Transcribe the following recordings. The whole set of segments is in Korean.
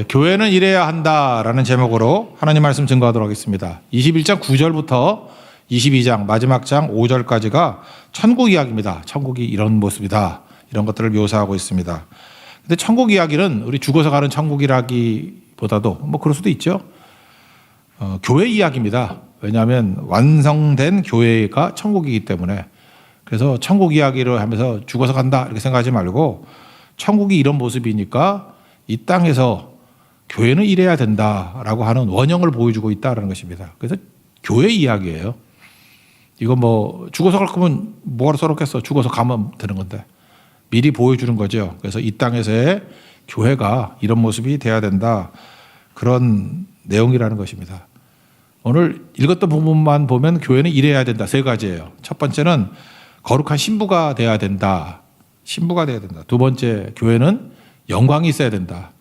교회는 이래야 한다라는 제목으로 하나님 말씀 증거하도록 하겠습니다. 21장 9절부터 22장 마지막 장 5절까지가 천국 이야기입니다. 천국이 이런 모습이다. 이런 것들을 묘사하고 있습니다. 근데 천국 이야기는 우리 죽어서 가는 천국이라기보다도 뭐 그럴 수도 있죠. 교회 이야기입니다. 왜냐하면 완성된 교회가 천국이기 때문에. 그래서 천국 이야기를 하면서 죽어서 간다 이렇게 생각하지 말고 천국이 이런 모습이니까 이 땅에서 교회는 이래야 된다라고 하는 원형을 보여주고 있다는 것입니다. 그래서 교회 이야기예요. 이거 뭐 죽어서 갈 거면 뭐하러 써놓겠어. 죽어서 가면 되는 건데 미리 보여주는 거죠. 그래서 이 땅에서의 교회가 이런 모습이 돼야 된다. 그런 내용이라는 것입니다. 오늘 읽었던 부분만 보면 교회는 이래야 된다. 세 가지예요. 첫 번째는 거룩한 신부가 돼야 된다. 신부가 돼야 된다. 두 번째, 교회는 영광이 있어야 된다.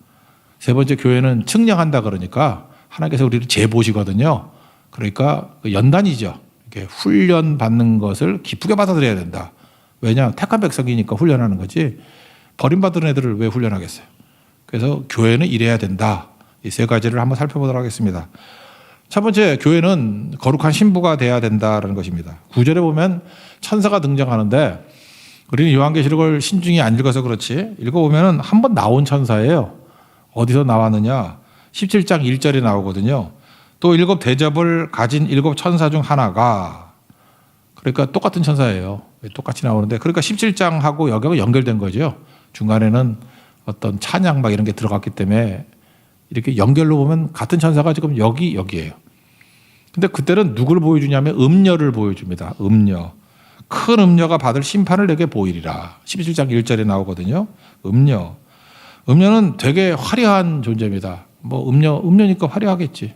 세 번째, 교회는 측량한다. 그러니까 하나님께서 우리를 재보시거든요. 그러니까 연단이죠. 이렇게 훈련 받는 것을 기쁘게 받아들여야 된다. 왜냐? 택한 백성이니까 훈련하는 거지. 버림받은 애들을 왜 훈련하겠어요? 그래서 교회는 이래야 된다. 이 세 가지를 한번 살펴보도록 하겠습니다. 첫 번째, 교회는 거룩한 신부가 돼야 된다는 것입니다. 9절에 보면 천사가 등장하는데 우리는 요한계시록을 신중히 안 읽어서 그렇지 읽어보면 한 번 나온 천사예요. 어디서 나왔느냐? 17장 1절에 나오거든요. 또 일곱 대접을 가진 일곱 천사 중 하나가, 그러니까 똑같은 천사예요. 똑같이 나오는데, 그러니까 17장하고 여기가 연결된 거죠. 중간에는 어떤 찬양 막 이런 게 들어갔기 때문에 이렇게 연결로 보면 같은 천사가 지금 여기예요. 근데 그때는 누구를 보여주냐면 음녀를 보여줍니다. 음녀. 큰 음녀가 받을 심판을 내게 보이리라. 17장 1절에 나오거든요. 음녀. 음녀는 되게 화려한 존재입니다. 뭐 음녀니까 화려하겠지.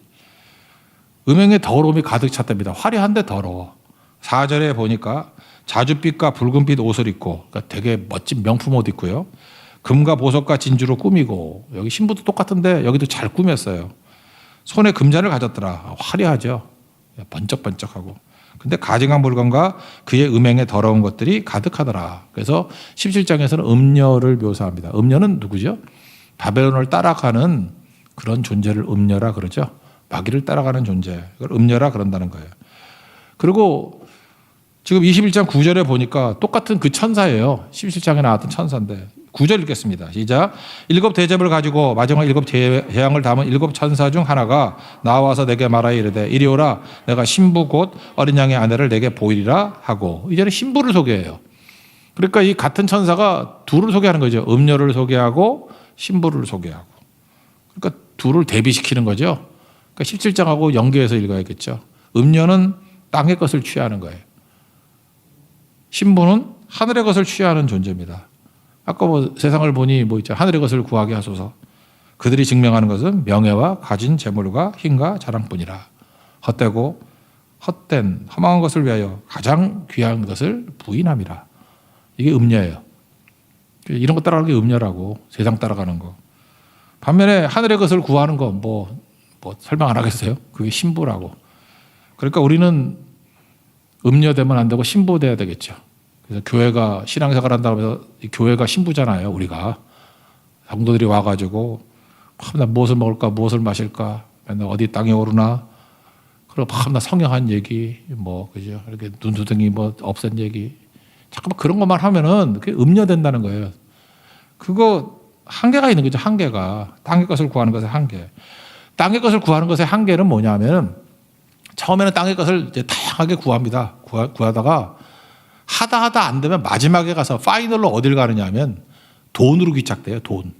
음행의 더러움이 가득 찼답니다. 화려한데 더러워. 4절에 보니까 자줏빛과 붉은빛 옷을 입고, 그러니까 되게 멋진 명품 옷 입고요. 금과 보석과 진주로 꾸미고, 여기 신부도 똑같은데 여기도 잘 꾸몄어요. 손에 금잔을 가졌더라. 화려하죠. 번쩍번쩍하고. 근데 가증한 물건과 그의 음행에 더러운 것들이 가득하더라. 그래서 17장에서는 음녀를 묘사합니다. 음녀는 누구죠? 바벨론을 따라가는 그런 존재를 음녀라 그러죠. 마귀를 따라가는 존재. 그걸 음녀라 그런다는 거예요. 그리고 지금 21장 9절에 보니까 똑같은 그 천사예요. 17장에 나왔던 천사인데 9절 읽겠습니다. 시작. 일곱 대접을 가지고 마지막 일곱 재앙을 담은 일곱 천사 중 하나가 나와서 내게 말하여 이르되 이리 오라 내가 신부 곧 어린 양의 아내를 내게 보이리라 하고, 이제는 신부를 소개해요. 그러니까 이 같은 천사가 둘을 소개하는 거죠. 음녀를 소개하고 신부를 소개하고. 그러니까 둘을 대비시키는 거죠. 그러니까 17장하고 연계해서 읽어야겠죠. 음녀는 땅의 것을 취하는 거예요. 신부는 하늘의 것을 취하는 존재입니다. 아까 뭐 세상을 보니 뭐 있죠. 하늘의 것을 구하게 하소서. 그들이 증명하는 것은 명예와 가진 재물과 힘과 자랑뿐이라. 헛되고 헛된 허망한 것을 위하여 가장 귀한 것을 부인함이라. 이게 음녀예요. 이런 거 따라가는 게 음녀라고. 세상 따라가는 거. 반면에 하늘의 것을 구하는 거 뭐 설명 안 하겠어요? 그게 신부라고. 그러니까 우리는 음녀 되면 안 되고 신부 돼야 되겠죠. 그래서 교회가 신앙생활 한다고 해서 교회가 신부잖아요. 우리가 성도들이 와가지고 나 무엇을 먹을까 무엇을 마실까 맨날 어디 땅에 오르나 그리고 나 성형한 얘기 뭐 그죠, 이렇게 눈두덩이 뭐 없앤 얘기 잠깐만 그런 것만 하면은 그게 음녀 된다는 거예요. 그거 한계가 있는 거죠. 한계가 땅의 것을 구하는 것의 한계. 땅의 것을 구하는 것의 한계는 뭐냐면 처음에는 땅의 것을 이제 다양하게 구합니다. 구하다가 하다 안 되면 마지막에 가서 파이널로 어딜 가느냐 하면 돈으로 귀착돼요. 돈.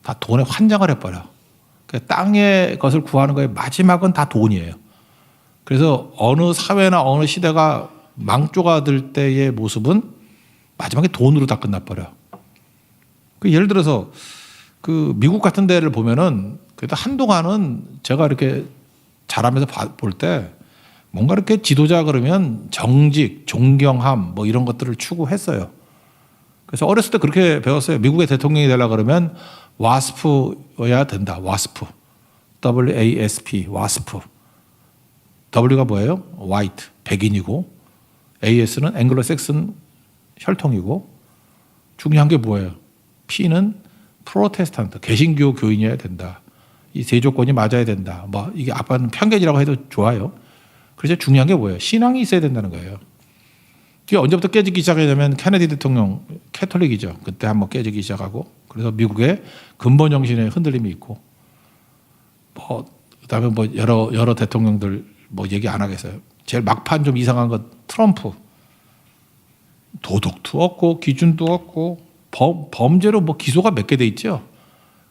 다 돈에 환장을 해버려. 땅의 것을 구하는 거의 마지막은 다 돈이에요. 그래서 어느 사회나 어느 시대가 망조가 될 때의 모습은 마지막에 돈으로 다 끝나버려. 예를 들어서 그 미국 같은 데를 보면은 그래도 한동안은 제가 이렇게 자라면서 볼 때 뭔가 이렇게 지도자 그러면 정직, 존경함 뭐 이런 것들을 추구했어요. 그래서 어렸을 때 그렇게 배웠어요. 미국의 대통령이 되려고 그러면 와스프여야 된다. 와스프. WASP. 와스프. W가 뭐예요? white. 백인이고 AS는 앵글로색슨 혈통이고 중요한 게 뭐예요? P는 프로테스탄트, 개신교 교인이어야 된다. 이 세 조건이 맞아야 된다. 뭐 이게 아빠는 편견이라고 해도 좋아요. 그래서 중요한 게 뭐예요? 신앙이 있어야 된다는 거예요. 이게 언제부터 깨지기 시작하냐면 케네디 대통령 캐톨릭이죠. 그때 한번 깨지기 시작하고 그래서 미국의 근본 정신에 흔들림이 있고 뭐 그다음에 뭐 여러 대통령들 뭐 얘기 안 하겠어요. 제일 막판 좀 이상한 건 트럼프. 도덕도 없고 기준도 없고 범죄로 뭐 기소가 몇 개 돼 있죠.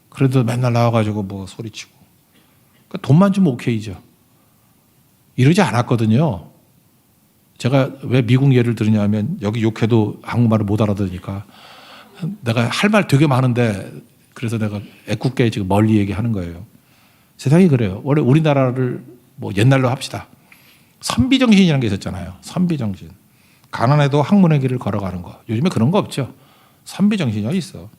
그래도 맨날 나와가지고 뭐 소리치고. 그러니까 돈만 주면 오케이죠. 이러지 않았거든요. 제가 왜 미국 예를 들으냐면 여기 욕해도 한국말을 못 알아들으니까 내가 할 말 되게 많은데 그래서 내가 애꿎게 지금 멀리 얘기하는 거예요. 세상이 그래요. 원래 우리나라를 뭐 옛날로 합시다. 선비정신이라는 게 있었잖아요. 선비정신. 가난해도 학문의 길을 걸어가는 거. 요즘에 그런 거 없죠. 선비정신이 어디 있어.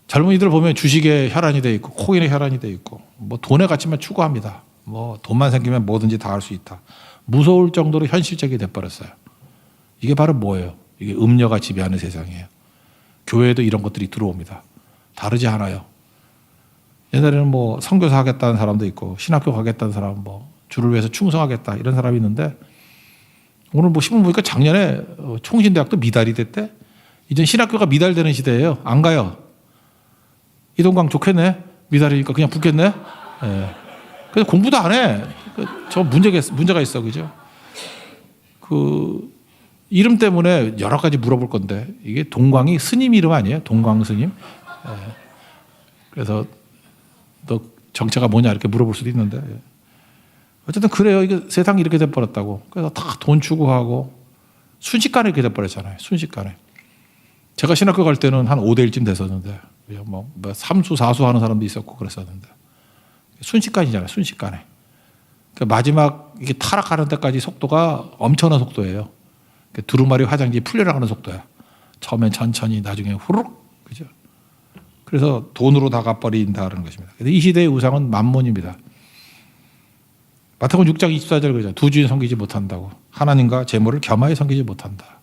젊은이들 보면 주식에 혈안이 돼 있고 코인에 혈안이 돼 있고 뭐 돈의 가치만 추구합니다. 뭐 돈만 생기면 뭐든지 다 할 수 있다. 무서울 정도로 현실적이 돼버렸어요. 이게 바로 뭐예요? 이게 음녀가 지배하는 세상이에요. 교회에도 이런 것들이 들어옵니다. 다르지 않아요. 옛날에는 뭐 선교사 하겠다는 사람도 있고 신학교 가겠다는 사람 뭐 주를 위해서 충성하겠다 이런 사람이 있는데 오늘 뭐 신문 보니까 작년에 총신대학도 미달이 됐대. 이젠 신학교가 미달되는 시대예요. 안 가요. 이동강 좋겠네. 미달이니까 그냥 붙겠네. 예. 그래서 공부도 안 해. 저 문제가 있어, 그죠? 그 이름 때문에 여러 가지 물어볼 건데 이게 동광이 스님 이름 아니에요? 동광 스님. 예. 그래서 너 정체가 뭐냐 이렇게 물어볼 수도 있는데 어쨌든 그래요. 이게 세상이 이렇게 돼버렸다고. 그래서 다 돈 추구하고 순식간에 이렇게 돼버렸잖아요. 순식간에. 제가 신학교 갈 때는 한 5대 1쯤 됐었는데 뭐 3수 4수 하는 사람도 있었고 그랬었는데 순식간이잖아요. 순식간에. 그러니까 마지막 이게 타락하는 데까지 속도가 엄청난 속도예요. 두루마리 화장지 풀려나가는 속도야. 처음엔 천천히 나중에 후룩. 그죠? 그래서 돈으로 다 갚아버린다는 것입니다. 이 시대의 우상은 만몬입니다. 마태복음 6장 24절 그러죠. 두 주인 섬기지 못한다고. 하나님과 재물을 겸하여 섬기지 못한다.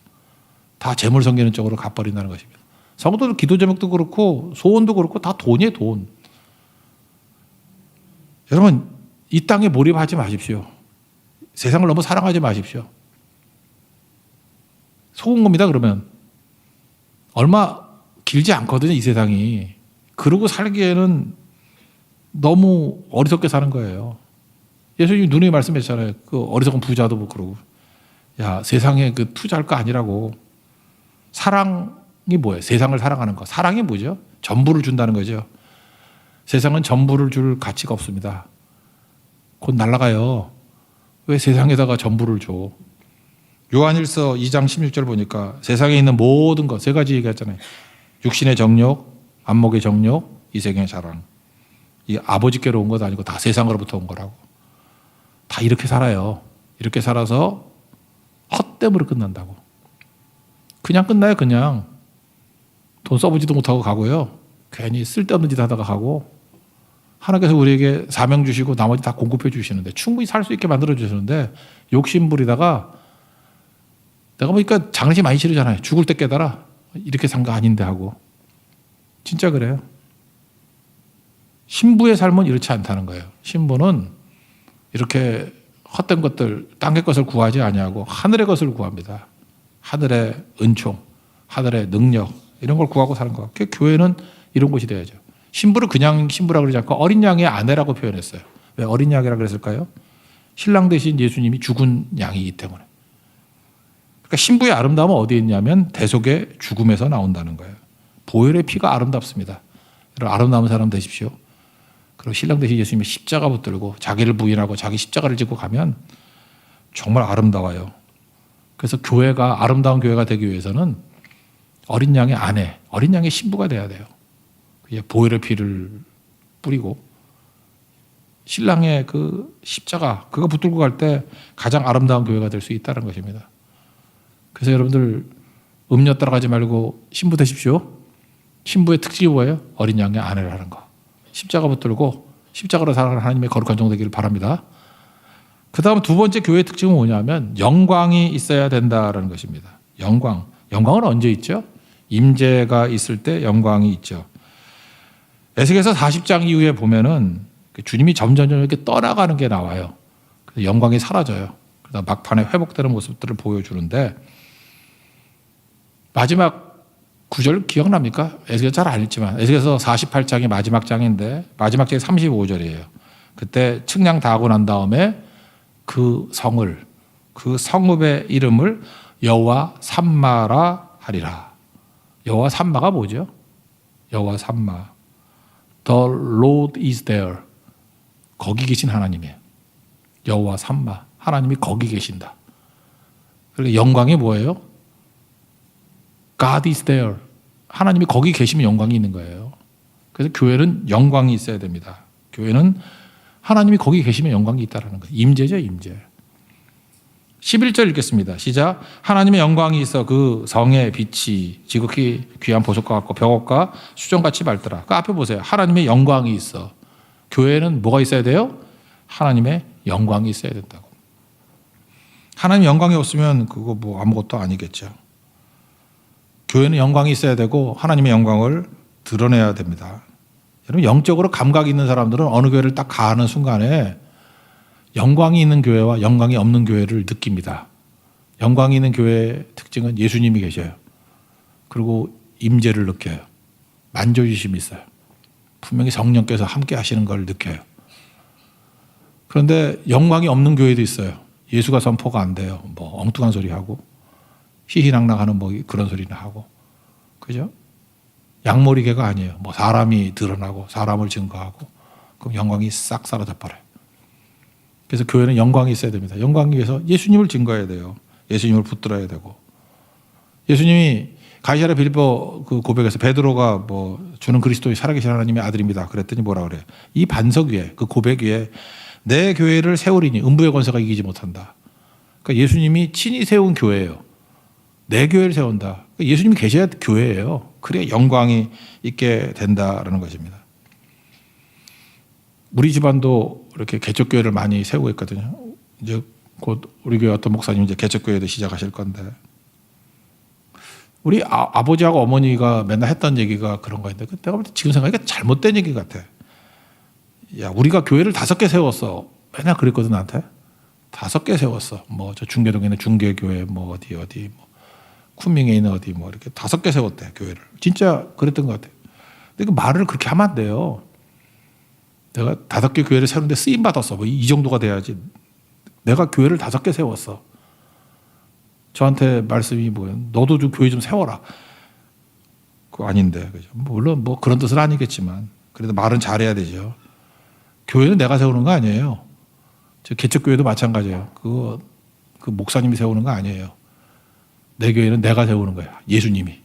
다 재물 섬기는 쪽으로 갚아버린다는 것입니다. 성도들 기도 제목도 그렇고 소원도 그렇고 다 돈이에요. 돈. 여러분 이 땅에 몰입하지 마십시오. 세상을 너무 사랑하지 마십시오. 속은 겁니다. 그러면 얼마 길지 않거든요. 이 세상이. 그러고 살기에는 너무 어리석게 사는 거예요. 예수님이 누누이 말씀하셨잖아요. 그 어리석은 부자도 뭐 그러고. 야, 세상에 그 투자할 거 아니라고. 사랑이 뭐예요? 세상을 사랑하는 거. 사랑이 뭐죠? 전부를 준다는 거죠. 세상은 전부를 줄 가치가 없습니다. 곧 날아가요. 왜 세상에다가 전부를 줘? 요한일서 2장 16절 보니까 세상에 있는 모든 것, 세 가지 얘기했잖아요. 육신의 정욕, 안목의 정욕, 이생의 자랑. 이 아버지께로 온 것 아니고 다 세상으로부터 온 거라고. 다 이렇게 살아요. 이렇게 살아서 헛됨으로 끝난다고. 그냥 끝나요. 그냥. 돈 써보지도 못하고 가고요. 괜히 쓸데없는 짓 하다가 가고. 하나님께서 우리에게 사명 주시고 나머지 다 공급해 주시는데 충분히 살 수 있게 만들어 주시는데 욕심 부리다가 내가 보니까 장례식 많이 치르잖아요. 죽을 때 깨달아. 이렇게 산 거 아닌데 하고. 진짜 그래요. 신부의 삶은 이렇지 않다는 거예요. 신부는 이렇게 헛된 것들, 땅의 것을 구하지 아니하고 하늘의 것을 구합니다. 하늘의 은총, 하늘의 능력 이런 걸 구하고 사는 거. 교회는 이런 곳이 돼야죠. 신부를 그냥 신부라고 그러지 않고 어린 양의 아내라고 표현했어요. 왜 어린 양이라고 그랬을까요? 신랑 대신 예수님이 죽은 양이기 때문에. 그러니까 신부의 아름다움은 어디에 있냐면 대속의 죽음에서 나온다는 거예요. 보혈의 피가 아름답습니다. 여러분 아름다운 사람 되십시오. 그리고 신랑 대신 예수님이 십자가 붙들고 자기를 부인하고 자기 십자가를 지고 가면 정말 아름다워요. 그래서 교회가 아름다운 교회가 되기 위해서는 어린 양의 아내, 어린 양의 신부가 돼야 돼요. 보혈의 피를 뿌리고 신랑의 그 십자가 그거 붙들고 갈 때 가장 아름다운 교회가 될 수 있다는 것입니다. 그래서 여러분들 음료 따라가지 말고 신부 되십시오. 신부의 특징이 뭐예요? 어린 양의 아내를 하는 거. 십자가 붙들고 십자가로 살아가는 하나님의 거룩한 종 되기를 바랍니다. 그 다음 두 번째 교회의 특징은 뭐냐면 영광이 있어야 된다라는 것입니다. 영광. 영광은 언제 있죠? 임재가 있을 때 영광이 있죠. 에스겔서 40장 이후에 보면은 주님이 점점 이렇게 떠나가는 게 나와요. 그래서 영광이 사라져요. 그러다 막판에 회복되는 모습들을 보여주는데 마지막 구절 기억납니까? 에스겔 잘 안 읽지만 에스겔서 48장이 마지막 장인데 마지막 장이 35절이에요. 그때 측량 다 하고 난 다음에 그 성을 그 성읍의 이름을 여호와 삼마라 하리라. 여호와 삼마가 뭐죠? 여호와 삼마. The Lord is there. 거기 계신 하나님이에요. 여호와 삼마. 하나님이 거기 계신다. 그러니까 영광이 뭐예요? God is there. 하나님이 거기 계시면 영광이 있는 거예요. 그래서 교회는 영광이 있어야 됩니다. 교회는 하나님이 거기 계시면 영광이 있다는 거예요. 임재죠, 임재. 11절 읽겠습니다. 시작. 하나님의 영광이 있어 그 성의 빛이 지극히 귀한 보석과 같고 벽옥과 수정같이 밝더라. 그 앞에 보세요. 하나님의 영광이 있어. 교회는 뭐가 있어야 돼요? 하나님의 영광이 있어야 된다고. 하나님 영광이 없으면 그거 뭐 아무것도 아니겠죠. 교회는 영광이 있어야 되고 하나님의 영광을 드러내야 됩니다. 여러분 영적으로 감각이 있는 사람들은 어느 교회를 딱 가는 순간에 영광이 있는 교회와 영광이 없는 교회를 느낍니다. 영광이 있는 교회의 특징은 예수님이 계셔요. 그리고 임재를 느껴요. 만져주심이 있어요. 분명히 성령께서 함께 하시는 걸 느껴요. 그런데 영광이 없는 교회도 있어요. 예수가 선포가 안 돼요. 뭐 엉뚱한 소리 하고 희희낙낙하는 뭐 그런 소리나 하고, 그죠? 양머리개가 아니에요. 뭐 사람이 드러나고 사람을 증거하고 그럼 영광이 싹 사라져 버려요. 그래서 교회는 영광이 있어야 됩니다. 영광이 위해서 예수님을 증거해야 돼요. 예수님을 붙들어야 되고. 예수님이 가이사랴 빌립보 그 고백에서 베드로가 뭐 주는 그리스도의 살아계신 하나님의 아들입니다. 그랬더니 뭐라 그래요? 이 반석 위에 그 고백 위에 내 교회를 세우리니 음부의 권세가 이기지 못한다. 그러니까 예수님이 친히 세운 교회예요. 내 교회를 세운다. 그러니까 예수님이 계셔야 교회예요. 그래야 영광이 있게 된다라는 것입니다. 우리 집안도 이렇게 개척교회를 많이 세우고 있거든요. 이제 곧 우리 교회 어떤 목사님 이제 개척교회도 시작하실 건데, 우리 아버지하고 어머니가 맨날 했던 얘기가 그런 거였는데, 내가 볼 때 지금 생각하니까 잘못된 얘기 같아. 야, 우리가 교회를 5개 세웠어. 맨날 그랬거든, 나한테. 5개 세웠어. 뭐, 저 중계동에 있는 중계교회, 뭐, 어디, 뭐, 쿤밍에 있는 어디, 뭐, 이렇게 5개 세웠대, 교회를. 진짜 그랬던 것 같아. 근데 그 말을 그렇게 하면 안 돼요. 내가 5개 교회를 세우는데 쓰임받았어. 뭐, 이 정도가 돼야지. 내가 교회를 5개 세웠어. 저한테 말씀이 뭐예요? 너도 좀 교회 좀 세워라. 그거 아닌데, 그죠? 물론 뭐 그런 뜻은 아니겠지만, 그래도 말은 잘해야 되죠. 교회는 내가 세우는 거 아니에요. 저 개척교회도 마찬가지예요. 그 목사님이 세우는 거 아니에요. 내 교회는 내가 세우는 거야. 예수님이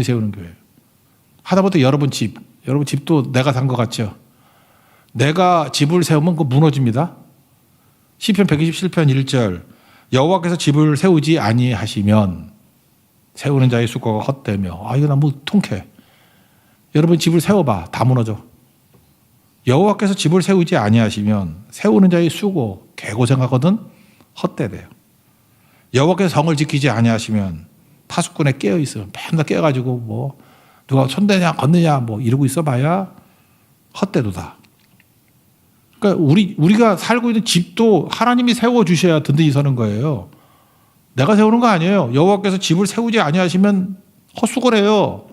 세우는 교회예요. 하다못해 여러분 집도 내가 산 것 같죠? 내가 집을 세우면 그거 무너집니다. 시편 127편 1절 여호와께서 집을 세우지 아니하시면 세우는 자의 수고가 헛되며, 이거 너무 통쾌해. 여러분 집을 세워봐. 다 무너져. 여호와께서 집을 세우지 아니하시면 세우는 자의 수고 개고생하거든 헛되대요. 여호와께서 성을 지키지 아니하시면 파수꾼에 깨어 있으면 맨날 깨어가지고 뭐 누가 손대냐 걷느냐 뭐 이러고 있어봐야 헛되도다. 그러니까 우리가 살고 있는 집도 하나님이 세워 주셔야 든든히 서는 거예요. 내가 세우는 거 아니에요. 여호와께서 집을 세우지 아니하시면 헛수고래요.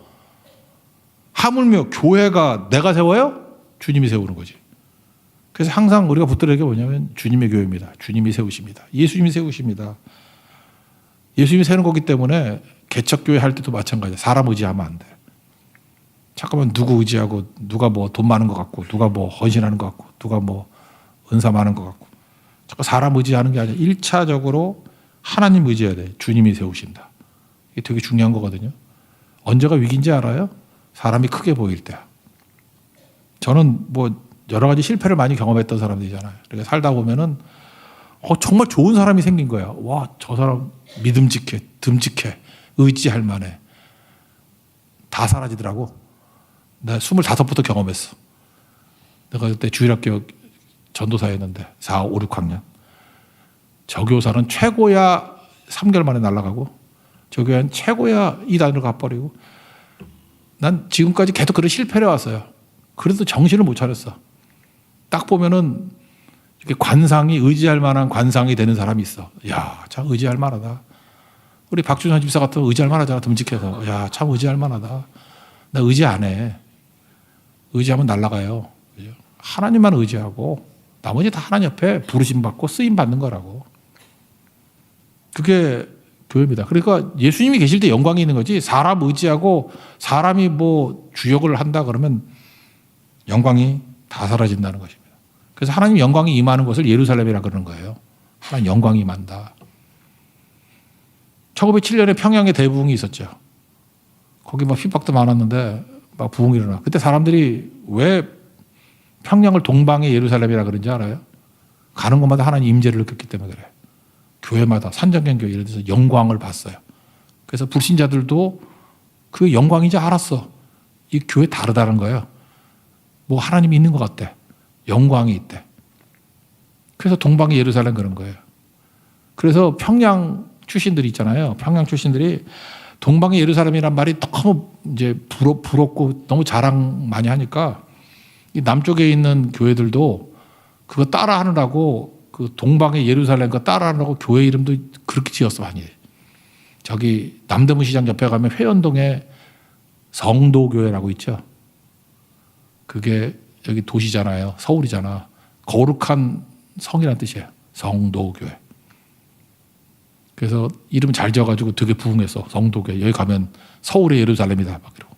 하물며 교회가 내가 세워요? 주님이 세우는 거지. 그래서 항상 우리가 붙들어야 게 뭐냐면 주님의 교회입니다. 주님이 세우십니다. 예수님이 세우십니다. 예수님이 세우는 거기 때문에 개척교회 할 때도 마찬가지야. 사람 의지하면 안 돼. 잠깐만 누구 의지하고 누가 뭐 돈 많은 것 같고 누가 뭐 헌신하는 것 같고 누가 뭐 은사 많은 것 같고 자꾸 사람 의지하는 게 아니라 1차적으로 하나님 의지해야 돼. 주님이 세우신다. 이게 되게 중요한 거거든요. 언제가 위기인지 알아요? 사람이 크게 보일 때야. 저는 뭐 여러 가지 실패를 많이 경험했던 사람들이잖아요. 그러니까 살다 보면은 정말 좋은 사람이 생긴 거야. 와, 저 사람 믿음직해, 듬직해, 의지할 만해. 다 사라지더라고. 내가 25부터 경험했어. 내가 그때 주일학교 전도사였는데 4, 5, 6학년. 저 교사는 최고야 3개월 만에 날아가고 저 교회는 최고야 2단으로 가버리고 난 지금까지 계속 그런 실패를 왔어요. 그래도 정신을 못 차렸어. 딱 보면은 이렇게 관상이 의지할 만한 관상이 되는 사람이 있어. 야, 참 의지할 만하다. 우리 박준현 집사 같은 의지할 만하잖아. 듬직해서. 야, 참 의지할 만하다. 나 의지 안 해. 의지하면 날아가요. 하나님만 의지하고 나머지 다 하나님 옆에 부르심 받고 쓰임 받는 거라고. 그게 교회입니다. 그러니까 예수님이 계실 때 영광이 있는 거지, 사람 의지하고 사람이 뭐 주역을 한다 그러면 영광이 다 사라진다는 것입니다. 그래서 하나님 영광이 임하는 곳을 예루살렘이라 그러는 거예요. 하나님 영광이 임한다. 1907년에 평양에 대부흥이 있었죠. 거기 막 핍박도 많았는데 막 부흥이 일어나. 그때 사람들이 왜 평양을 동방의 예루살렘이라 그런지 알아요? 가는 곳마다 하나님 임재를 느꼈기 때문에 그래요. 교회마다 산정경교회 이런 데서 영광을 봤어요. 그래서 불신자들도 그 영광인지 알았어. 이 교회 다르다는 거예요. 뭐 하나님이 있는 것 같대. 영광이 있대. 그래서 동방의 예루살렘 그런 거예요. 그래서 평양 출신들이 있잖아요. 평양 출신들이 동방의 예루살렘이란 말이 너무 이제 부럽고 너무 자랑 많이 하니까 이 남쪽에 있는 교회들도 그거 따라하느라고 그 동방의 예루살렘 거 따라하느라고 교회 이름도 그렇게 지었어 많이. 저기 남대문 시장 옆에 가면 회원동에 성도교회라고 있죠. 그게 여기 도시잖아요. 서울이잖아. 거룩한 성이라는 뜻이에요. 성도교회. 그래서 이름 잘 지어가지고 되게 부흥했어. 성도교회. 여기 가면 서울의 예루살렘이다. 막 이러고.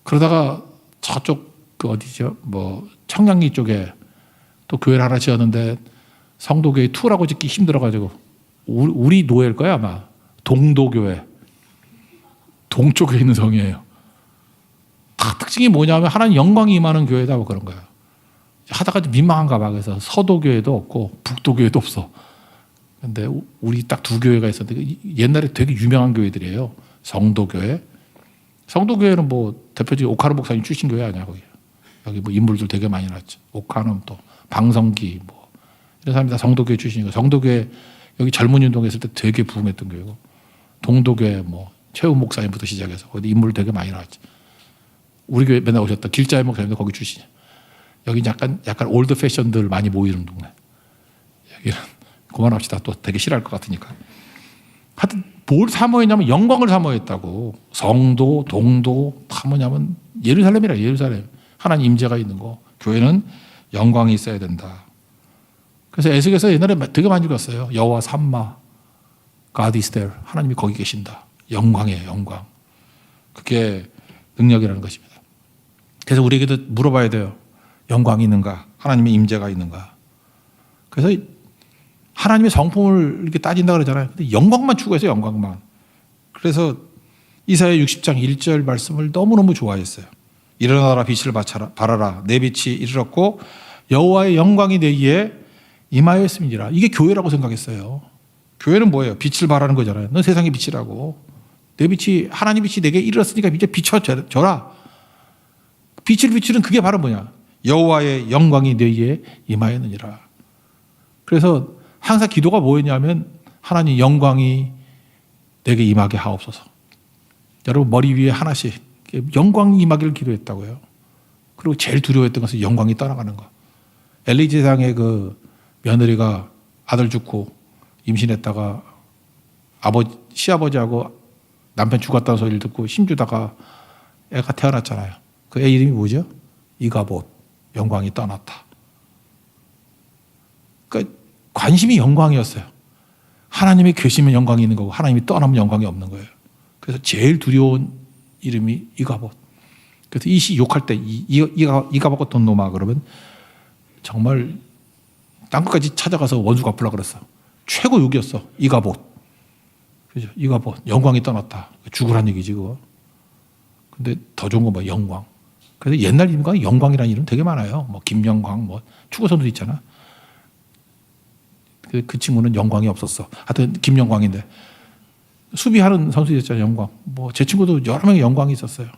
그러다가 저쪽 그 어디죠? 뭐 청량리 쪽에 또 교회를 하나 지었는데 성도교회 2라고 짓기 힘들어가지고 우리 노예일 거야 아마. 동도교회. 동쪽에 있는 성이에요. 다 특징이 뭐냐면 하나님 영광이 임하는 교회다 뭐 그런 거예요. 하다가 좀 민망한가 봐. 그래서 서도교회도 없고 북도교회도 없어. 근데 우리 딱 2교회가 있었는데 옛날에 되게 유명한 교회들이에요. 성도교회. 성도교회는 뭐 대표적인 오카노 목사님 출신 교회 아니야 거기. 여기 뭐 인물들 되게 많이 났죠. 오카노 또 방성기 뭐 이런 사람이 다 성도교회 출신이고, 성도교회 여기 젊은 운동 했을 때 되게 부흥했던 교회고, 동도교회 뭐 최우 목사님부터 시작해서 어디 인물 되게 많이 나왔죠. 우리 교회 맨날 오셨다 길자의 목사님도 거기 출신이야. 여기 약간 올드 패션들 많이 모이는 동네. 여기는 그만합시다. 또 되게 싫어할 것 같으니까. 하여튼 뭘 사모했냐면 영광을 사모했다고. 성도, 동도 다 뭐냐면 예루살렘이라. 예루살렘. 하나님 임재가 있는 거. 교회는 영광이 있어야 된다. 그래서 에스겔서 옛날에 되게 많이 읽었어요. 여호와 삼마, God is there. 하나님이 거기 계신다. 영광이에요, 영광. 그게 능력이라는 것입니다. 그래서 우리에게도 물어봐야 돼요. 영광이 있는가? 하나님의 임재가 있는가? 그래서 하나님의 성품을 이렇게 따진다 그러잖아요. 근데 영광만 추구해서 영광만. 그래서 이사야 60장 1절 말씀을 너무너무 좋아했어요. 일어나라 빛을 발하라 내 빛이 이르렀고 여호와의 영광이 내기에 임하였음이니라. 이게 교회라고 생각했어요. 교회는 뭐예요? 빛을 발하는 거잖아요. 넌 세상의 빛이라고. 내 빛이 하나님 빛이 내게 이르렀으니까 이제 비춰줘라. 빛을 비추는 그게 바로 뭐냐? 여호와의 영광이 내기에 임하였느니라. 그래서 항상 기도가 뭐였냐면 하나님 영광이 내게 임하게 하옵소서. 여러분 머리 위에 하나씩 영광이 임하기를 기도했다고요. 그리고 제일 두려워했던 것은 영광이 떠나가는 거. 엘리 제사장의 그 며느리가 아들 죽고 임신했다가 시아버지하고 남편 죽었다는 소리를 듣고 힘주다가 애가 태어났잖아요. 그 애 이름이 뭐죠? 이가봇. 영광이 떠났다. 그러니까 관심이 영광이었어요. 하나님이 계시면 영광이 있는 거고 하나님이 떠나면 영광이 없는 거예요. 그래서 제일 두려운 이름이 이가봇. 그래서 이 시 욕할 때 이가봇 같은 놈아 그러면 정말 땅끝까지 찾아가서 원수 갚으려고 그랬어. 최고 욕이었어. 이가봇. 그죠? 이가봇. 영광이 떠났다. 죽으란 얘기지 그거. 근데 더 좋은 건 뭐 영광. 그래서 옛날 이름과 영광이라는 이름 되게 많아요. 뭐 김영광 뭐 축구 선수 있잖아. 그 친구는 영광이 없었어. 하여튼 김영광인데 수비하는 선수였잖아요. 영광. 뭐 제 친구도 여러 명의 영광이 있었어요.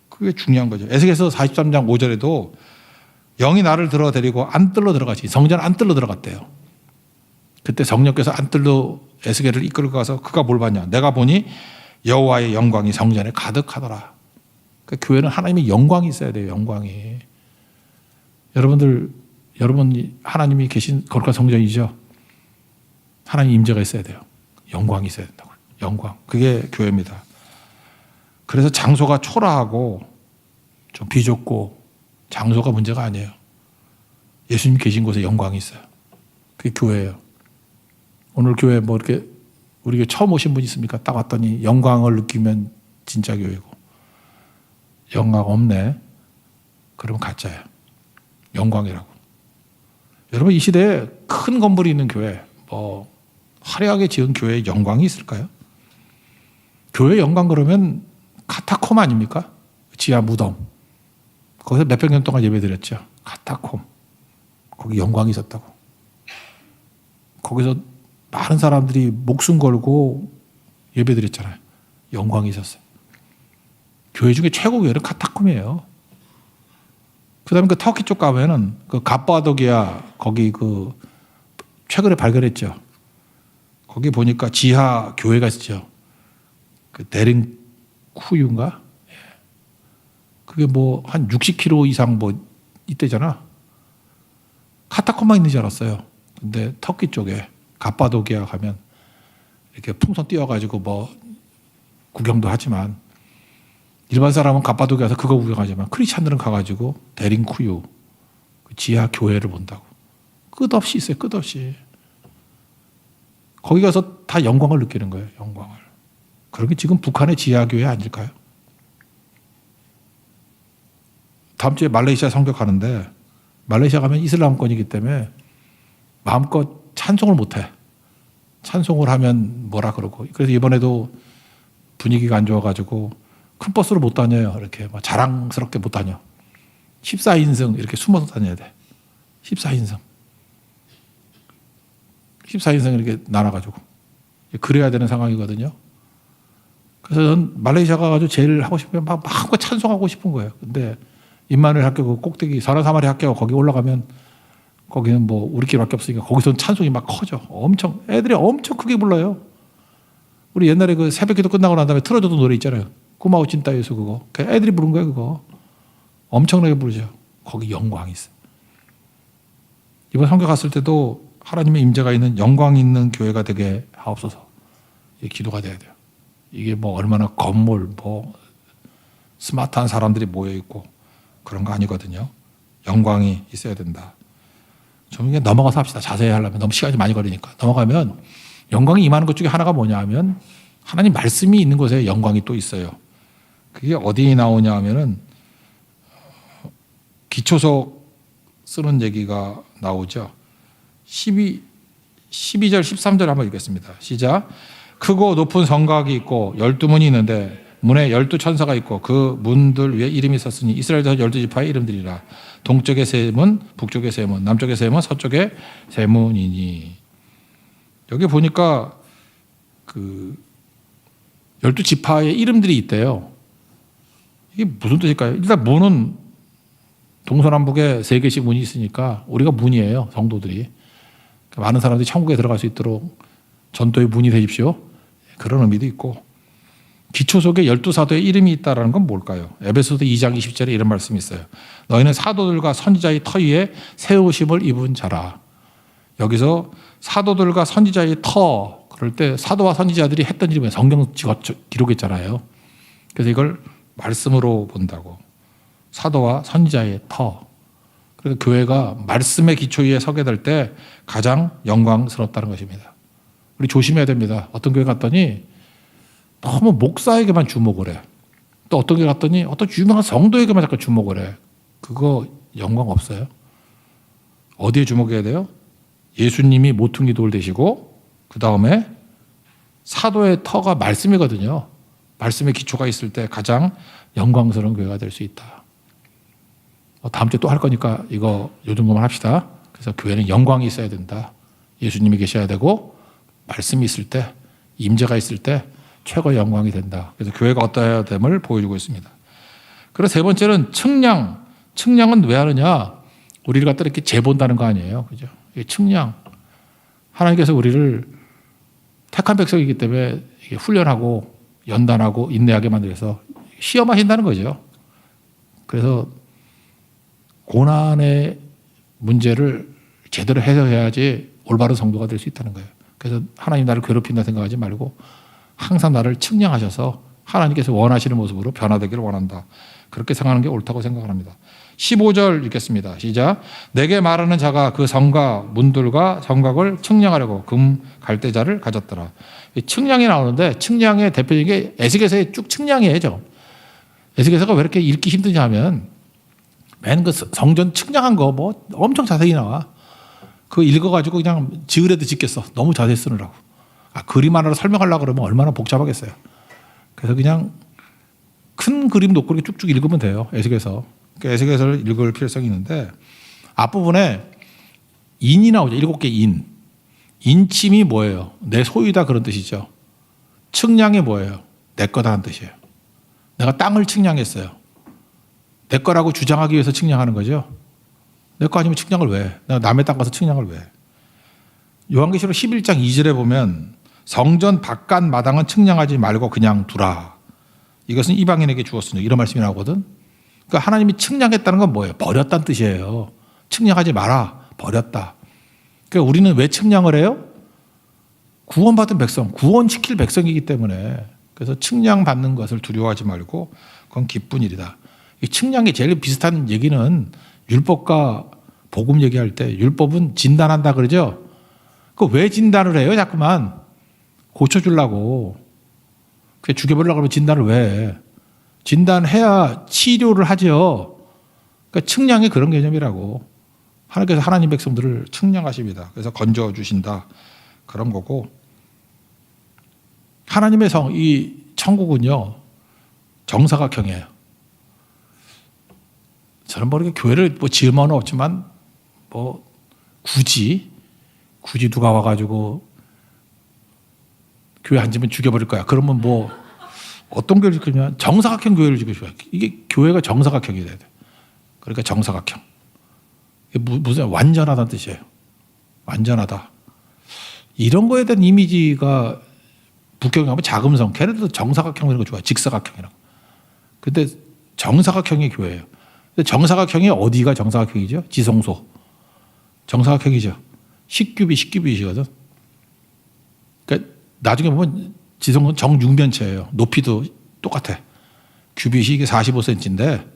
그게 중요한 거죠. 에스겔서 43장 5절에도 영이 나를 들어 데리고 안뜰로 들어가지. 성전 안뜰로 들어갔대요. 그때 성령께서 안뜰로 에스겔을 이끌고 가서 그가 뭘 봤냐. 내가 보니 여호와의 영광이 성전에 가득하더라. 그러니까 교회는 하나님의 영광이 있어야 돼요. 영광이. 여러분 하나님이 계신 거룩한 성전이죠. 하나님 임재가 있어야 돼요. 영광이 있어야 된다고요. 영광. 그게 교회입니다. 그래서 장소가 초라하고 좀 비좁고 장소가 문제가 아니에요. 예수님 계신 곳에 영광이 있어요. 그게 교회예요. 오늘 교회 뭐 이렇게 우리 처음 오신 분 있습니까? 딱 왔더니 영광을 느끼면 진짜 교회고 영광 없네. 그러면 가짜예요. 영광이라고. 여러분 이 시대에 큰 건물이 있는 교회, 뭐 화려하게 지은 교회에 영광이 있을까요? 교회 영광 그러면 카타콤 아닙니까? 지하 무덤. 거기서 몇백 년 동안 예배드렸죠. 카타콤. 거기 영광이 있었다고. 거기서 많은 사람들이 목숨 걸고 예배드렸잖아요. 영광이 있었어요. 교회 중에 최고 교회는 카타콤이에요. 그 다음에 그 터키 쪽 가면은 그 갑바도기아 거기 그 최근에 발견했죠. 거기 보니까 지하 교회가 있었죠. 그 데링쿠유인가? 그게 뭐 한 60km 이상 뭐 이때잖아. 카타콤만 있는 줄 알았어요. 근데 터키 쪽에 갑바도기아 가면 이렇게 풍선 띄워가지고 뭐 구경도 하지만 일반 사람은 갑바도기아 가서 그거 구경하지만 크리스찬들은 가가지고 데링쿠유 그 지하 교회를 본다고. 끝없이 있어요. 끝없이. 거기 가서 다 영광을 느끼는 거예요. 영광을. 그런 게 지금 북한의 지하 교회 아닐까요? 다음 주에 말레이시아 선교 가는데 말레이시아 가면 이슬람권이기 때문에 마음껏 찬송을 못해. 찬송을 하면 뭐라 그러고. 그래서 이번에도 분위기가 안 좋아가지고 큰 버스로 못 다녀요. 이렇게 막 자랑스럽게 못 다녀. 14인승 이렇게 숨어서 다녀야 돼. 14인승. 14인승 이렇게 나눠가지고. 그래야 되는 상황이거든요. 그래서 전 말레이시아 가가지고 제일 하고 싶은 게 막 마음껏 찬송하고 싶은 거예요. 근데 임마누엘 학교 그 꼭대기 사라사마리 학교 거기 올라가면 거기는 뭐 우리끼리밖에 없으니까 거기서는 찬송이 막 커져. 엄청 애들이 엄청 크게 불러요. 우리 옛날에 그 새벽기도 끝나고 난 다음에 틀어줘도 노래 있잖아요. 꾸마우 찐따예수 그거. 애들이 부른 거예요 그거. 엄청나게 부르죠. 거기 영광이 있어요. 이번 선교 갔을 때도 하나님의 임재가 있는 영광 있는 교회가 되게 하옵소서. 이 기도가 돼야 돼요. 이게 뭐 얼마나 건물 뭐 스마트한 사람들이 모여 있고 그런 거 아니거든요. 영광이 있어야 된다. 좀 이게 넘어가서 합시다. 자세히 하려면 너무 시간이 많이 걸리니까. 넘어가면 영광이 임하는 것 중에 하나가 뭐냐 하면 하나님 말씀이 있는 곳에 영광이 또 있어요. 그게 어디에 나오냐 하면은 기초석 쓰는 얘기가 나오죠. 12절 13절 한번 읽겠습니다. 시작. 크고 높은 성곽이 있고 12문이 있는데 문에 12천사가 있고 그 문들 위에 이름이 있었으니 이스라엘 12지파의 이름들이라. 동쪽의 세 문, 북쪽의 세 문, 남쪽의 세 문, 서쪽의 세 문이니. 여기 보니까 그 12지파의 이름들이 있대요. 이게 무슨 뜻일까요? 일단 문은 동서남북에 3개씩 문이 있으니까 우리가 문이에요. 성도들이. 많은 사람들이 천국에 들어갈 수 있도록 전도의 문이 되십시오. 그런 의미도 있고. 기초속에 12사도의 이름이 있다는 건 뭘까요? 에베소서 2장 20절에 이런 말씀이 있어요. 너희는 사도들과 선지자의 터 위에 세우심을 입은 자라. 여기서 사도들과 선지자의 터, 그럴 때 사도와 선지자들이 했던 일이 성경 기록했잖아요. 그래서 이걸 말씀으로 본다고. 사도와 선지자의 터. 그래서 교회가 말씀의 기초 위에 서게 될 때 가장 영광스럽다는 것입니다. 우리 조심해야 됩니다. 어떤 교회 갔더니 너무 목사에게만 주목을 해. 또 어떤 교회 갔더니 어떤 유명한 성도에게만 자꾸 주목을 해. 그거 영광 없어요. 어디에 주목해야 돼요? 예수님이 모퉁이 돌 되시고 그 다음에 사도의 터가 말씀이거든요. 말씀의 기초가 있을 때 가장 영광스러운 교회가 될 수 있다. 다음 주에 또 할 거니까 이거 요 정도만 합시다. 그래서 교회는 영광이 있어야 된다. 예수님이 계셔야 되고 말씀이 있을 때, 임재가 있을 때 최고의 영광이 된다. 그래서 교회가 어떠해야 됨을 보여주고 있습니다. 그리고 세 번째는 측량. 측량은 왜 하느냐? 우리를 갖다 이렇게 재본다는 거 아니에요. 그죠? 측량. 하나님께서 우리를 택한 백성이기 때문에 훈련하고 연단하고 인내하게 만들어서 시험하신다는 거죠. 그래서 고난의 문제를 제대로 해석해야지 올바른 성도가 될 수 있다는 거예요. 그래서 하나님 나를 괴롭힌다 생각하지 말고 항상 나를 측량하셔서 하나님께서 원하시는 모습으로 변화되기를 원한다. 그렇게 생각하는 게 옳다고 생각을 합니다. 15절 읽겠습니다. 시작. 내게 말하는 자가 그 성과 문들과 성곽을 측량하려고 금 갈대자를 가졌더라. 측량이 나오는데 측량의 대표적인 게 에스겔서의 쭉 측량이에요. 에스겔서가 왜 이렇게 읽기 힘드냐 하면 맨 그 성전 측량한 거 뭐 엄청 자세히 나와. 그거 읽어가지고 그냥 지으래도 짓겠어. 너무 자세히 쓰느라고. 그림 하나로 설명하려고 그러면 얼마나 복잡하겠어요. 그래서 그냥 큰 그림 놓고 이렇게 쭉쭉 읽으면 돼요. 에스겔서. 그러니까 에스겔서를 읽을 필요성이 있는데 앞부분에 인이 나오죠. 7개 인. 인침이 뭐예요? 내 소유다 그런 뜻이죠. 측량이 뭐예요? 내 거다라는 뜻이에요. 내가 땅을 측량했어요. 내 거라고 주장하기 위해서 측량하는 거죠. 내 거 아니면 측량을 왜 해? 내가 남의 땅 가서 측량을 왜 해? 요한계시록 11장 2절에 보면 성전 바깥 마당은 측량하지 말고 그냥 두라. 이것은 이방인에게 주었으니 이런 말씀이 나오거든. 그러니까 하나님이 측량했다는 건 뭐예요? 버렸다는 뜻이에요. 측량하지 마라. 버렸다. 그러니까 우리는 왜 측량을 해요? 구원받은 백성, 구원시킬 백성이기 때문에. 그래서 측량받는 것을 두려워하지 말고 그건 기쁜 일이다. 이 측량이 제일 비슷한 얘기는 율법과 복음 얘기할 때 율법은 진단한다 그러죠. 그 왜 진단을 해요? 자꾸만 고쳐주려고. 그게 죽여보려고 하면 진단을 왜 해? 진단해야 치료를 하죠. 그러니까 측량이 그런 개념이라고. 하나님께서 하나님 백성들을 측량하십니다. 그래서 건져주신다. 그런 거고. 하나님의 성, 이 천국은요, 정사각형이에요. 저는 뭐 이렇게 교회를 뭐 지으면 없지만, 뭐, 굳이 누가 와가지고 교회 앉으면 죽여버릴 거야. 그러면 뭐, 어떤 교회를 지으면 정사각형 교회를 지고 싶어요. 이게 교회가 정사각형이 돼야 돼. 그러니까 정사각형. 이게 무슨 완전하다는 뜻이에요. 완전하다. 이런 거에 대한 이미지가 북경에 가면 자금성, 걔네들도 정사각형 이런 거 좋아해. 직사각형이라고. 근데 정사각형이 교회예요. 근데 정사각형이 어디가 정사각형이죠? 지성소. 정사각형이죠. 식규빗이거든. 그러니까 나중에 보면 지성은 정육면체예요. 높이도 똑같아. 규빗이 이게 45cm인데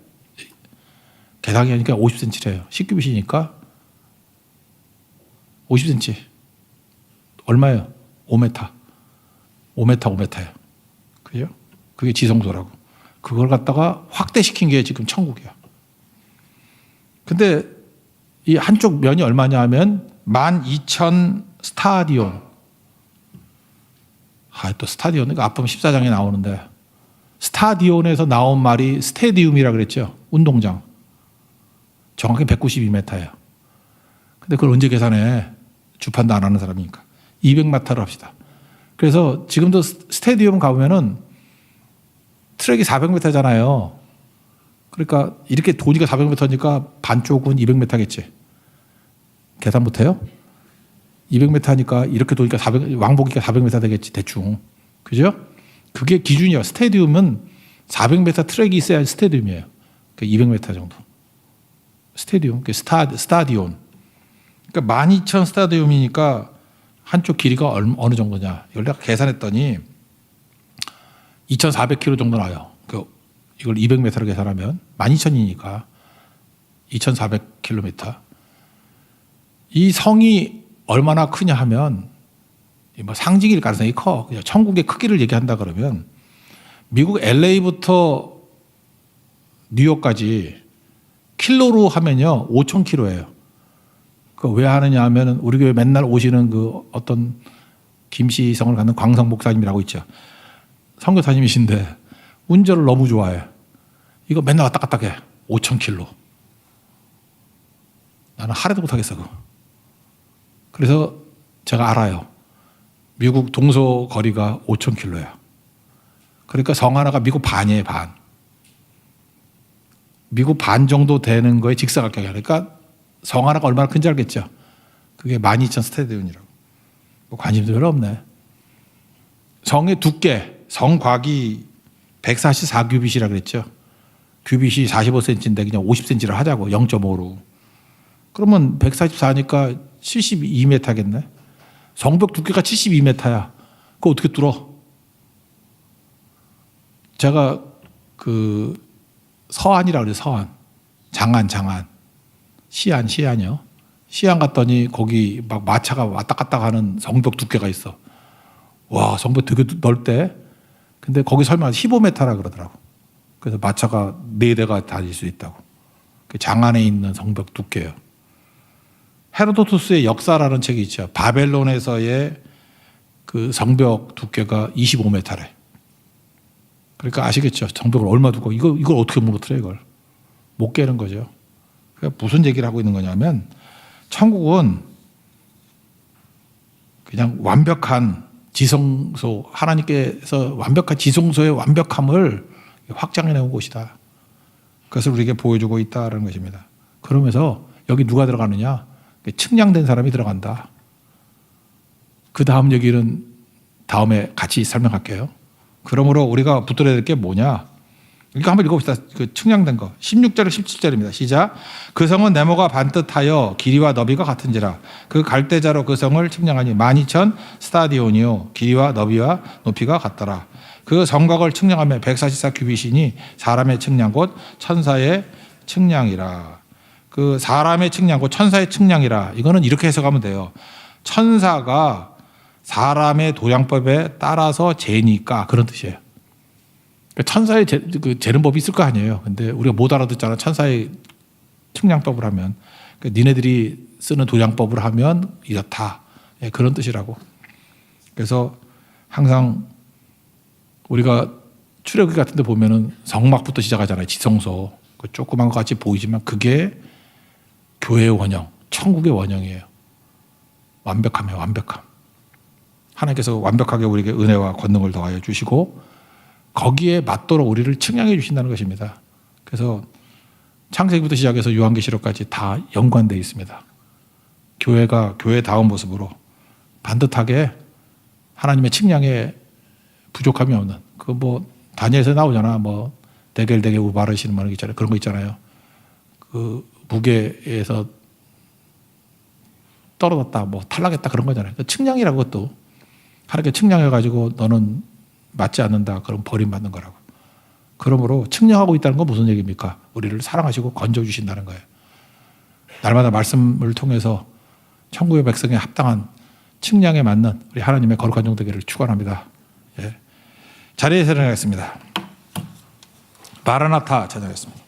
계산이 하니까 50cm래요. 10규빗이니까 50cm. 얼마예요? 5m. 5m예요. 그죠? 그게 지성소라고. 그걸 갖다가 확대시킨 게 지금 천국이야. 근데 이 한쪽 면이 얼마냐 하면 12,000 스타디온. 또 스타디온. 그러니까 앞부분 14장에 나오는데 스타디온에서 나온 말이 스테디움이라 그랬죠. 운동장. 정확히 192m예요. 근데 그걸 언제 계산해? 주판도 안 하는 사람이니까. 200m를 합시다. 그래서 지금도 스테디움 가보면은 트랙이 400m잖아요. 그러니까 이렇게 도니까 400m니까 반쪽은 200m겠지. 계산 못해요? 200m니까 이렇게 도니까 400, 왕복이니까 400m 되겠지. 대충. 그죠? 그게 기준이야. 스테디움은 400m 트랙이 있어야 스테디움이에요. 그러니까 200m 정도. 스테디움. 스타디온. 그러니까 12,000 스타디움이니까 한쪽 길이가 어느 정도냐. 이걸 내가 계산했더니 2,400km 정도 나와요. 이걸 200m로 계산하면 12,000이니까 2,400km. 이 성이 얼마나 크냐 하면 뭐 상징일 가능성이 커. 그냥 천국의 크기를 얘기한다 그러면 미국 LA부터 뉴욕까지 킬로로 하면요 5,000km예요. 왜 하느냐 하면 우리 교회 맨날 오시는 그 어떤 김씨성을 갖는 광성 목사님이라고 있죠. 선교사님이신데 운전을 너무 좋아해. 이거 맨날 왔다 갔다 해. 5,000km. 나는 하루도 못하겠어. 그거. 그래서 제가 알아요. 미국 동서 거리가 5,000km야. 그러니까 성 하나가 미국 반이에요. 반. 미국 반 정도 되는 거에 직사각형이야. 그러니까 성 하나가 얼마나 큰지 알겠죠. 그게 12,000 스테디온이라고. 뭐 관심도 별로 없네. 성의 두께, 성곽이 144규빗이라 그랬죠. 규빗이 45cm인데 그냥 50cm를 하자고 0.5로. 그러면 144니까 72m겠네. 성벽 두께가 72m야. 그거 어떻게 뚫어? 제가 그 서안이라 그래요. 서안. 장안. 시안이요. 시안 갔더니 거기 막 마차가 왔다 갔다 가는 성벽 두께가 있어. 와, 성벽 되게 넓대. 근데 거기 설명 15m라 그러더라고. 그래서 마차가 4대가 다닐 수 있다고. 그 장안에 있는 성벽 두께예요. 헤로도투스의 역사라는 책이 있죠. 바벨론에서의 그 성벽 두께가 25m래. 그러니까 아시겠죠? 성벽을 얼마 두고 이걸 어떻게 무너뜨려 이걸 못 깨는 거죠. 그러니까 무슨 얘기를 하고 있는 거냐면 천국은 그냥 완벽한 지성소, 하나님께서 완벽한 지성소의 완벽함을 확장해내온 곳이다. 그것을 우리에게 보여주고 있다는 것입니다. 그러면서 여기 누가 들어가느냐? 측량된 사람이 들어간다. 그 다음 얘기는 다음에 같이 설명할게요. 그러므로 우리가 붙들어야 될 게 뭐냐? 이거 한번 읽어봅시다. 그 측량된 거. 16절, 17절입니다. 시작. 그 성은 네모가 반듯하여 길이와 너비가 같은지라. 그 갈대자로 그 성을 측량하니 12,000 스타디온이요. 길이와 너비와 높이가 같더라. 그 성곽을 측량하면 144 규빗이니 사람의 측량 곧 천사의 측량이라. 그 사람의 측량 곧 천사의 측량이라. 이거는 이렇게 해석하면 돼요. 천사가 사람의 도량법에 따라서 재니까 그런 뜻이에요. 천사의 재는 법이 있을 거 아니에요. 근데 우리가 못 알아듣잖아. 천사의 측량법을 하면. 니네들이 쓰는 도량법을 하면 이렇다. 그런 뜻이라고. 그래서 항상 우리가 출애굽기 같은 데 보면은 성막부터 시작하잖아요. 지성소. 그 조그만 것 같이 보이지만 그게 교회의 원형, 천국의 원형이에요. 완벽함이에요. 완벽함. 하나님께서 완벽하게 우리에게 은혜와 권능을 더하여 주시고 거기에 맞도록 우리를 측량해 주신다는 것입니다. 그래서 창세기부터 시작해서 요한계시록까지 다 연관되어 있습니다. 교회가 교회다운 모습으로 반듯하게 하나님의 측량에 부족함이 없는 그 뭐 다니엘에서 나오잖아. 뭐 대겔 우바르시는 말 있잖아요. 그런 거 있잖아요. 그 무게에서 떨어졌다, 뭐 탈락했다 그런 거잖아요. 측량이라고 그것도 하나님께 측량해가지고 너는 맞지 않는다. 그럼 버림받는 거라고. 그러므로 측량하고 있다는 건 무슨 얘기입니까? 우리를 사랑하시고 건져주신다는 거예요. 날마다 말씀을 통해서 천국의 백성에 합당한 측량에 맞는 우리 하나님의 거룩한 종 되기를 축원합니다. 예. 자리에서 일어나겠습니다. 마라나타 찬양하겠습니다.